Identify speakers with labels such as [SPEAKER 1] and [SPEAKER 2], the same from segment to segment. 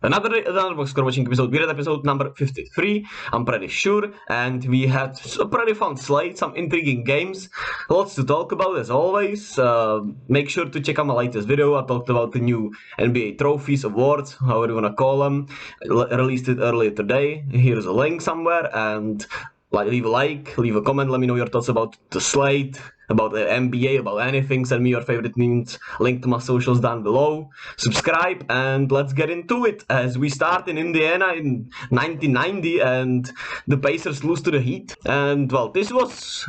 [SPEAKER 1] Another box score watching episode. We're at episode number 53, I'm pretty sure, and we had a pretty fun slate, some intriguing games, lots to talk about as always. Make sure to check out my latest video. I talked about the new NBA trophies, awards, however you wanna call them. Released it earlier today. Here's a link somewhere, and leave a like, leave a comment, let me know your thoughts about the slate, about the NBA, about anything. Send me your favorite memes, link to my socials down below. Subscribe, and let's get into it as we start in Indiana in 1990 and the Pacers lose to the Heat. And well, this was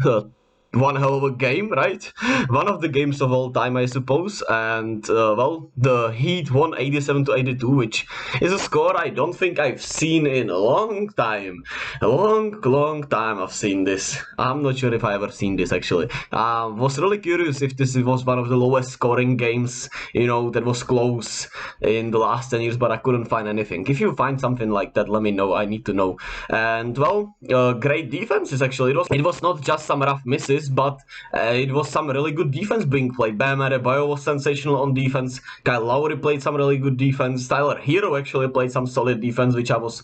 [SPEAKER 1] one hell of a game, right? One of the games of all time, I suppose. And well, the Heat won 87-82, which is a score I don't think I've seen in a long time. A long time I've seen this. I'm not sure if I ever seen this actually. Was really curious if this was one of the lowest scoring games, that was close in the last 10 years, but I couldn't find anything. If you find something like that, let me know. I need to know. And well, great defenses actually. It was not just some rough misses, but it was some really good defense being played. Bam Adebayo was sensational on defense. Kyle Lowry played some really good defense. Tyler Hero actually played some solid defense, which I was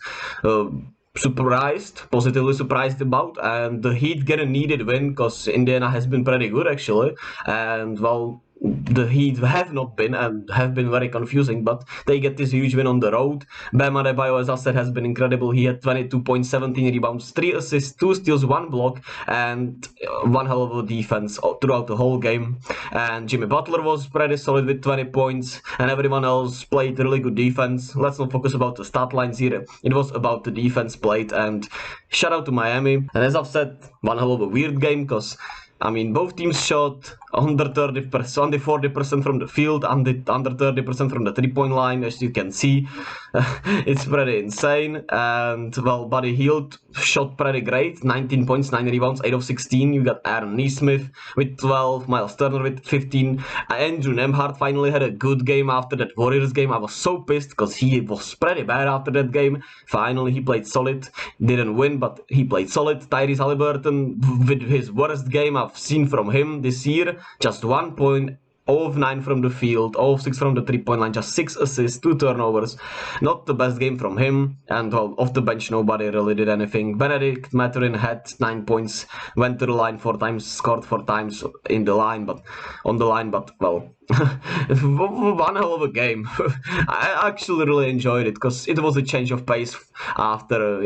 [SPEAKER 1] positively surprised about. And the Heat get a needed win because Indiana has been pretty good actually. And well, the Heat have not been and have been very confusing, but they get this huge win on the road. Bam Adebayo, as I said, has been incredible. He had 22 points, 17 rebounds, 3 assists, 2 steals, 1 block, and one hell of a defense throughout the whole game. And Jimmy Butler was pretty solid with 20 points, and everyone else played really good defense. Let's not focus about the stat lines here. It was about the defense played, and shout out to Miami. And as I've said, one hell of a weird game because both teams shot under 30%, under 40% from the field, under 30% from the three-point line, as you can see. It's pretty insane. And well, Buddy Hield shot pretty great, 19 points, 9 rebounds, 8 of 16. You got Aaron Nesmith with 12, Miles Turner with 15. Andrew Nembhard finally had a good game after that Warriors game. I was so pissed because he was pretty bad after that game. Finally, he played solid. Didn't win, but he played solid. Tyrese Halliburton with his worst game I've seen from him this year. Just 1 point, 0 of 9 from the field, 0 of 6 from the three-point line, just 6 assists, 2 turnovers. Not the best game from him. And well, off the bench, nobody really did anything. Benedict Mathurin had 9 points, went to the line 4 times, scored 4 times on the line, but well, one hell of a game. I actually really enjoyed it because it was a change of pace after,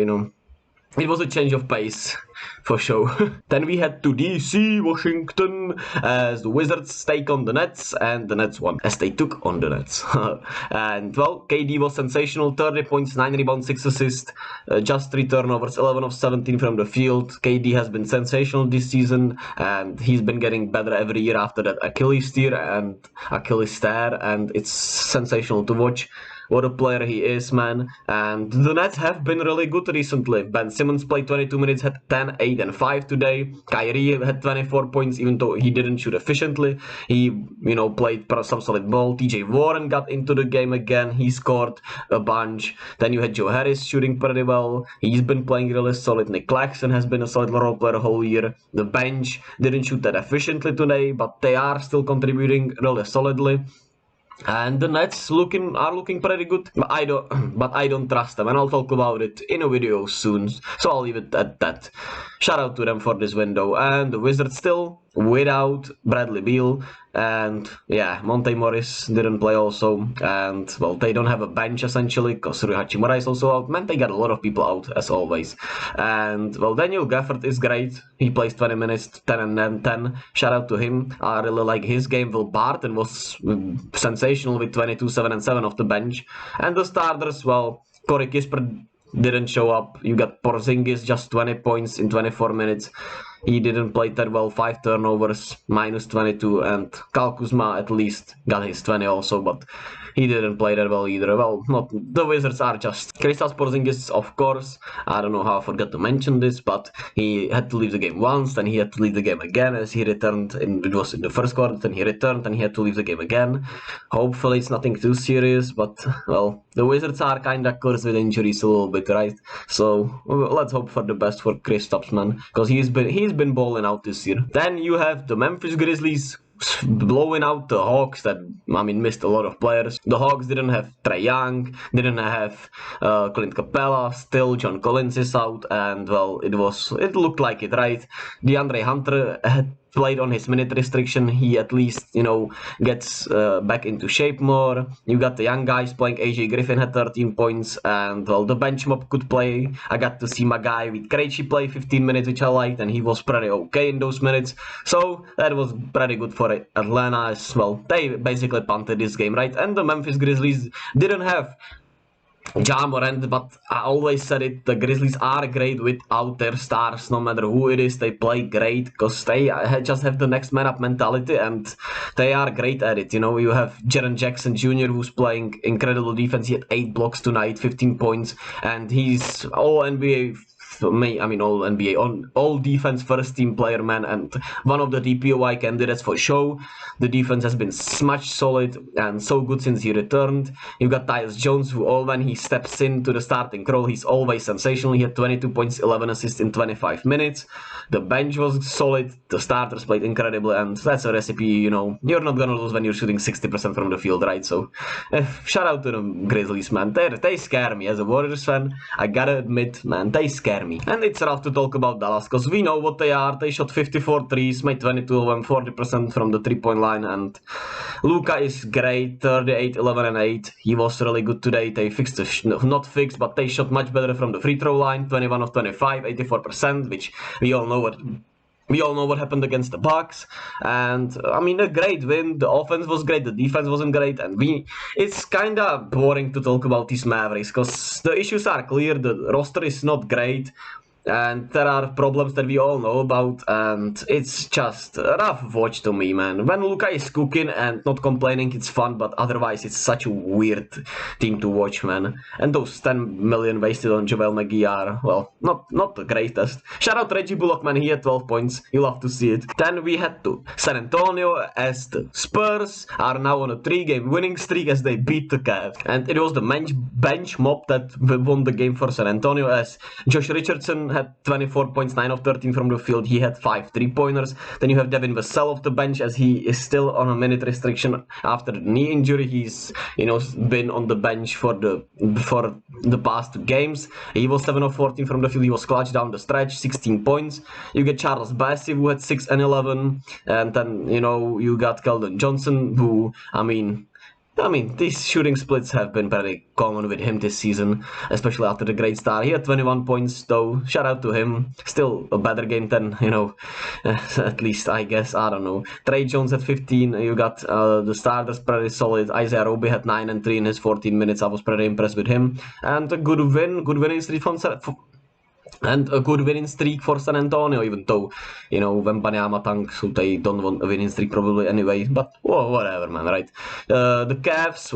[SPEAKER 1] it was a change of pace, for sure. Then we head to DC, Washington, as the Wizards take on the Nets, and the Nets won, as they took on the Nets. And well, KD was sensational, 30 points, 9 rebounds, 6 assists, just 3 turnovers, 11 of 17 from the field. KD has been sensational this season, and he's been getting better every year after that Achilles tear and Achilles tear, and it's sensational to watch. What a player he is, man. And the Nets have been really good recently. Ben Simmons played 22 minutes, had 10, 8, and 5 today. Kyrie had 24 points, even though he didn't shoot efficiently. He, played some solid ball. TJ Warren got into the game again. He scored a bunch. Then you had Joe Harris shooting pretty well. He's been playing really solid. Nick Claxton has been a solid role player the whole year. The bench didn't shoot that efficiently today, but they are still contributing really solidly. And the Nets are looking pretty good, but I don't trust them, and I'll talk about it in a video soon, so I'll leave it at that. Shout out to them for this window. And the Wizards still without Bradley Beal, and yeah, Monte Morris didn't play also, and well, they don't have a bench essentially because Rui Hachimura is also out. Man, they got a lot of people out as always. And well, Daniel Gafford is great. He plays 20 minutes, 10 and then 10. Shout out to him. I really like his game. Will Barton was sensational with 22, 7 and 7 off the bench. And the starters, well, Corey Kispert didn't show up. You got Porzingis, just 20 points in 24 minutes. He didn't play that well, 5 turnovers, minus 22, and Kyle Kuzma at least got his 20 also, but he didn't play that well either. Well, not the Wizards are just Kristaps Porzingis, of course. I don't know how I forgot to mention this, but he had to leave the game once, then he had to leave the game again as he returned. It was in the first quarter, then he returned, and he had to leave the game again. Hopefully it's nothing too serious, but well, the Wizards are kinda cursed with injuries a little bit, right? So let's hope for the best for Kristaps, man, because he's been balling out this year. Then you have the Memphis Grizzlies blowing out the Hawks that, I mean, missed a lot of players. The Hawks didn't have Trae Young, didn't have Clint Capella, still John Collins is out, and well, it looked like it, right? DeAndre Hunter had played on his minute restriction. He at least, gets back into shape more. You got the young guys playing. AJ Griffin had 13 points, and well, the bench mob could play. I got to see my guy with Krejci play 15 minutes, which I liked, and he was pretty okay in those minutes. So that was pretty good for Atlanta as well. They basically punted this game, right? And the Memphis Grizzlies didn't have Ja Morant, but I always said it, the Grizzlies are great without their stars. No matter who it is, they play great because they just have the next man up mentality, and they are great at it. You have Jaren Jackson Jr. who's playing incredible defense. He had 8 blocks tonight, 15 points, and he's all NBA. All NBA, all defense first team player, man, and one of the DPOY candidates for sure. The defense has been much solid and so good since he returned. You got Tyus Jones, who when he steps into the starting role, he's always sensational. He had 22 points, 11 assists in 25 minutes. The bench was solid. The starters played incredibly, and that's a recipe, you're not gonna lose when you're shooting 60% from the field, right? So, shout out to the Grizzlies, man. They scare me as a Warriors fan. I gotta admit, man, they scare me. And it's rough to talk about Dallas because we know what they are. They shot 54 threes, made 22 of them, 40% from the 3-point line. And Luka is great, 38, 11, and 8. He was really good today. They fixed not fixed, but they shot much better from the free throw line, 21 of 25, 84%, which we all know what happened against the Bucks, and I mean, a great win. The offense was great, the defense wasn't great, and it's kind of boring to talk about these Mavericks because the issues are clear. The roster is not great, and there are problems that we all know about, and it's just a rough watch to me, man. When Luka is cooking and not complaining, it's fun, but otherwise it's such a weird team to watch, man. And those 10 million wasted on JaVale McGee are, well, not the greatest. Shout out Reggie Bullock, man, he had 12 points, you love to see it. Then we head to San Antonio as the Spurs are now on a 3-game winning streak as they beat the Cavs. And it was the bench mob that won the game for San Antonio, as Josh Richardson had 24 points, 9 of 13 from the field. He had 5 3-pointers. Then you have Devin Vassell off the bench as he is still on a minute restriction after the knee injury. He's been on the bench for the past 2 games. He was 7 of 14 from the field. He was clutch down the stretch, 16 points. You get Charles Bassey, who had 6 and 11, and then you got Keldon Johnson, who these shooting splits have been pretty common with him this season, especially after the great start. He had 21 points, though. Shout out to him. Still a better game than, at least, I guess. I don't know. Trey Jones had 15. You got the starters pretty solid. Isaiah Roby had 9 and 3 in his 14 minutes. I was pretty impressed with him. And a good winning streak for San Antonio, even though, Wembanyama tank, so they don't want a winning streak probably anyway, but whatever, man, right? The Cavs,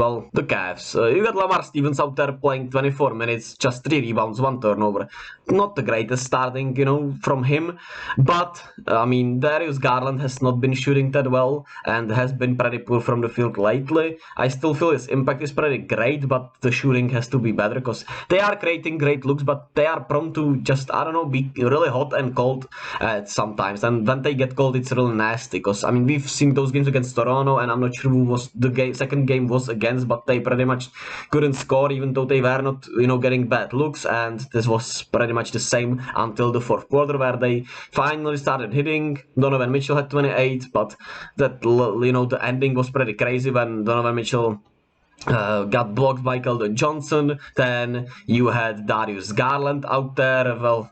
[SPEAKER 1] you got Lamar Stevens out there playing 24 minutes, just 3 rebounds, 1 turnover. Not the greatest starting, from him, but, Darius Garland has not been shooting that well, and has been pretty poor from the field lately. I still feel his impact is pretty great, but the shooting has to be better, because they are creating great looks, but they are prone to just, be really hot and cold sometimes. And when they get cold, it's really nasty. Because, we've seen those games against Toronto, and I'm not sure who was the second game was against, but they pretty much couldn't score, even though they were not, getting bad looks. And this was pretty much the same until the 4th quarter, where they finally started hitting. Donovan Mitchell had 28, but that, the ending was pretty crazy when Donovan Mitchell got blocked by Keldon Johnson. Then you had Darius Garland out there. Well,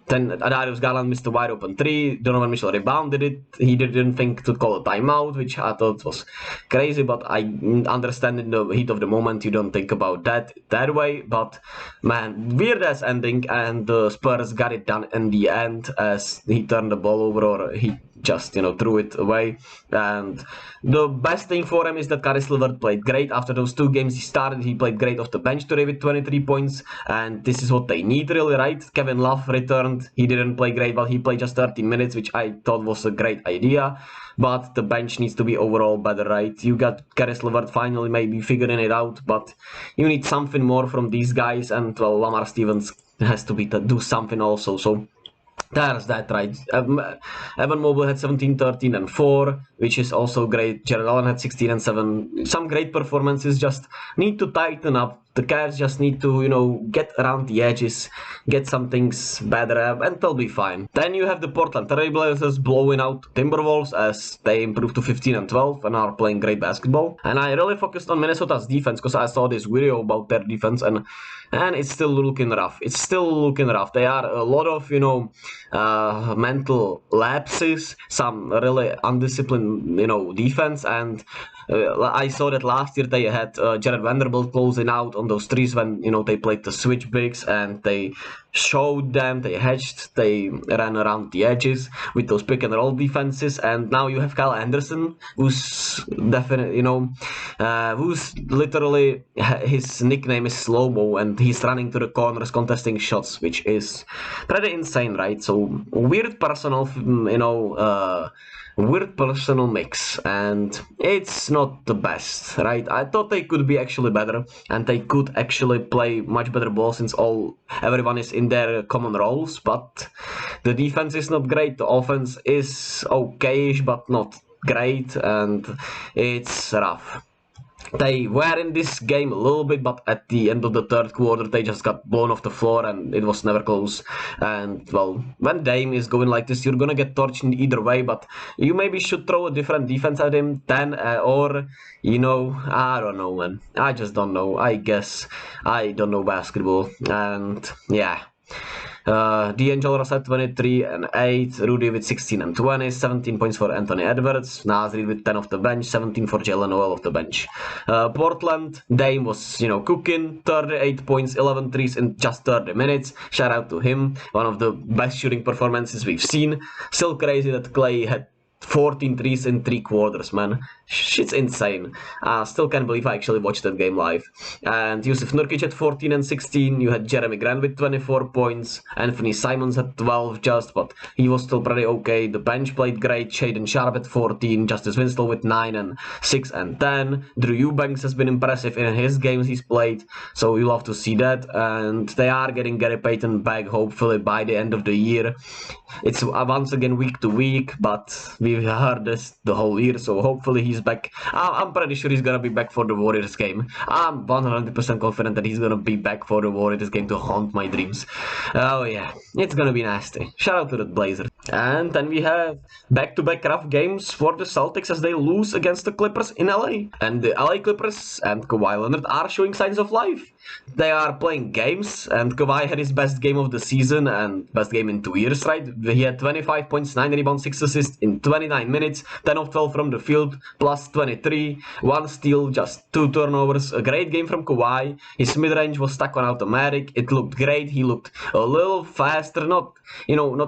[SPEAKER 1] then Darius Garland missed a wide open 3. Donovan Mitchell rebounded it. He didn't think to call a timeout, which I thought was crazy, but I understand in the heat of the moment you don't think about that way. But man, weird ass ending, and the Spurs got it done in the end as he turned the ball over, or he just threw it away. And the best thing for him is that Caris LeVert played great. After those 2 games he started, he played great off the bench today with 23 points, and this is what they need, really, right? Kevin Love returned. He didn't play great, but he played just 13 minutes, which I thought was a great idea. But the bench needs to be overall better, right? You got Caris LeVert finally maybe figuring it out, but you need something more from these guys, and well, Lamar Stevens has to do something also. So There's that, right? Evan Mobley had 17, 13, and 4, which is also great. Jared Allen had 16 and 7. Some great performances, just need to tighten up. The Cavs just need to, get around the edges, get some things better, and they'll be fine. Then you have the Portland Trail Blazers blowing out Timberwolves as they improved to 15 and 12 and are playing great basketball. And I really focused on Minnesota's defense because I saw this video about their defense, and it's still looking rough. It's still looking rough. There are a lot of, mental lapses, some really undisciplined, defense, and I saw that last year they had Jared Vanderbilt closing out on those threes when they played the switch bigs and they showed them, they hedged, they ran around the edges with those pick and roll defenses, and now you have Kyle Anderson, who's definitely who's literally his nickname is Slow Mo, and he's running to the corners contesting shots, which is pretty insane, right? So weird personal, weird personal mix, and it's not the best, right? I thought they could be actually better and they could actually play much better ball since everyone is in their common roles, but the defense is not great, the offense is okayish but not great, and it's rough. They were in this game a little bit, but at the end of the third quarter, they just got blown off the floor and it was never close. And, well, when Dame is going like this, you're going to get torched in either way, but you maybe should throw a different defense at him then, or, I don't know, man. I just don't know. I guess I don't know basketball. And, yeah. D'Angelo Russell 23 and 8, Rudy with 16 and 20, 17 points for Anthony Edwards, Nasri with 10 off the bench, 17 for Jalen Noel off the bench. Portland, Dame was, cooking, 38 points, 11 threes in just 30 minutes. Shout out to him, one of the best shooting performances we've seen. Still crazy that Clay had 14 threes in 3 quarters, man. Shit's insane. Still can't believe I actually watched that game live. And Yusuf Nurkic had 14 and 16. You had Jeremy Grant with 24 points. Anthony Simons had 12 just, but he was still pretty okay. The bench played great. Shaden Sharp at 14. Justice Winslow with 9 and 6 and 10. Drew Eubanks has been impressive in his games he's played, so you love to see that. And they are getting Gary Payton back, hopefully, by the end of the year. It's once again week to week, but we've heard this the whole year, so hopefully he's back. I'm pretty sure he's gonna be back for the Warriors game. I'm 100% confident that he's gonna be back for the Warriors game to haunt my dreams. Oh yeah, it's gonna be nasty. Shout out to the Blazers. And then we have back-to-back rough games for the Celtics as they lose against the Clippers in LA. And the LA Clippers and Kawhi Leonard are showing signs of life. They are playing games, and Kawhi had his best game of the season and best game in 2 years, right? He had 25 points, 9 rebounds, 6 assists in 29 minutes, 10 of 12 from the field, plus 23, 1 steal, just 2 turnovers. A great game from Kawhi. His mid-range was stuck on automatic. It looked great. He looked a little faster, not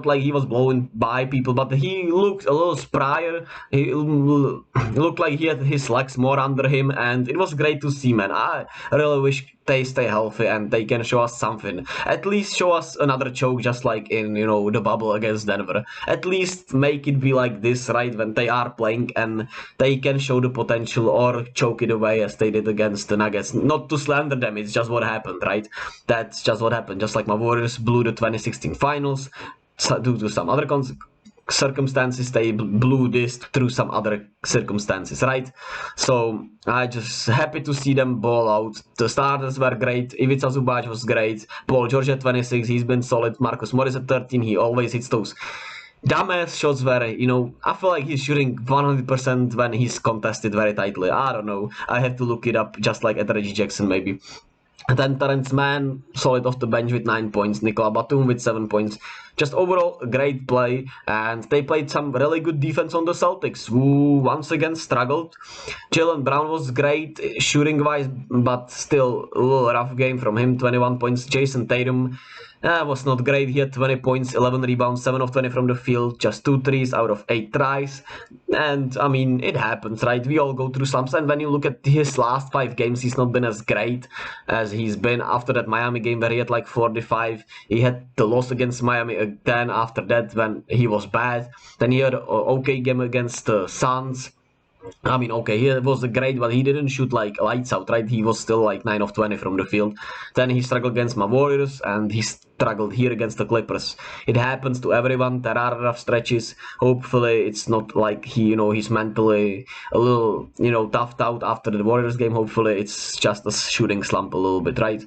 [SPEAKER 1] like he was blowing by people, but he looked a little sprier. He looked like he had his legs more under him, and it was great to see, man. I really wish they stay healthy and they can show us something. At least show us another choke, just like in, the bubble against Denver. At least make it be like this, right, when they are playing and they can show the potential or choke it away as they did against the Nuggets. Not to slander them, it's just what happened, right? That's just what happened. Just like my Warriors blew the 2016 finals due to some other circumstances, they blew this through some other circumstances, right? So I just happy to see them ball out. The starters were great. Ivica Zubac was great. Paul George at 26, he's been solid. Marcus Morris at 13, he always hits those dumbass shots where, I feel like he's shooting 100% when he's contested very tightly. I don't know. I have to look it up, just like at Reggie Jackson maybe. And then Terrence Mann, solid off the bench with 9 points. Nicola Batum with 7 points. Just overall, a great play. And they played some really good defense on the Celtics, who once again struggled. Jaylen Brown was great shooting-wise, but still a little rough game from him. 21 points. Jason Tatum was not great. He had 20 points, 11 rebounds, 7 of 20 from the field, just 2 threes out of 8 tries. And, I mean, it happens, right? We all go through slumps. And when you look at his last 5 games, he's not been as great as he's been. After that Miami game where he had like 45, he had the loss against Miami again after that when he was bad. Then he had an okay game against the Suns. I mean, okay, he was great, but he didn't shoot like lights out, right? He was still like 9 of 20 from the field. Then he struggled against my Warriors, and he struggled here against the Clippers. It happens to everyone. There are rough stretches. Hopefully, it's not like he's mentally a little, toughed out after the Warriors game. Hopefully, it's just a shooting slump a little bit, right?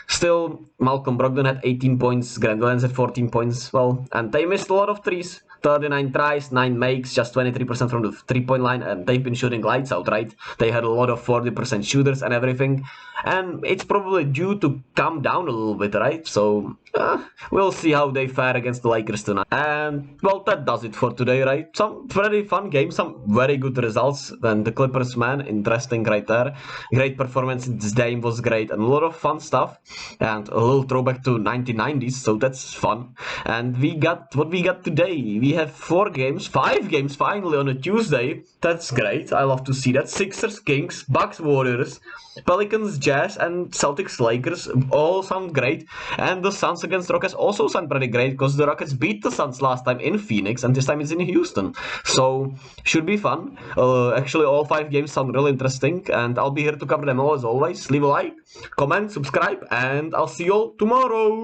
[SPEAKER 1] Still, Malcolm Brogdon had 18 points, Grant Williams had 14 points, well, and they missed a lot of threes. 39 tries, 9 makes, just 23% from the 3-point line, and they've been shooting lights out, right? They had a lot of 40% shooters and everything, and it's probably due to calm down a little bit, right? So, we'll see how they fare against the Lakers tonight. And, well, that does it for today, right? Some very fun games, some very good results, and the Clippers, man, interesting right there. Great performance, this game was great, and a lot of fun stuff, and a little throwback to 1990s, so that's fun. And we got what we got today. We have 5 games finally on a Tuesday. That's great. I love to see that. Sixers, Kings, Bucks, Warriors, Pelicans, Jazz, and Celtics, Lakers all sound great. And the Suns against Rockets also sound pretty great because the Rockets beat the Suns last time in Phoenix, and this time it's in Houston. So should be fun. Actually, all 5 games sound really interesting, and I'll be here to cover them all as always. Leave a like, comment, subscribe, and I'll see you all tomorrow.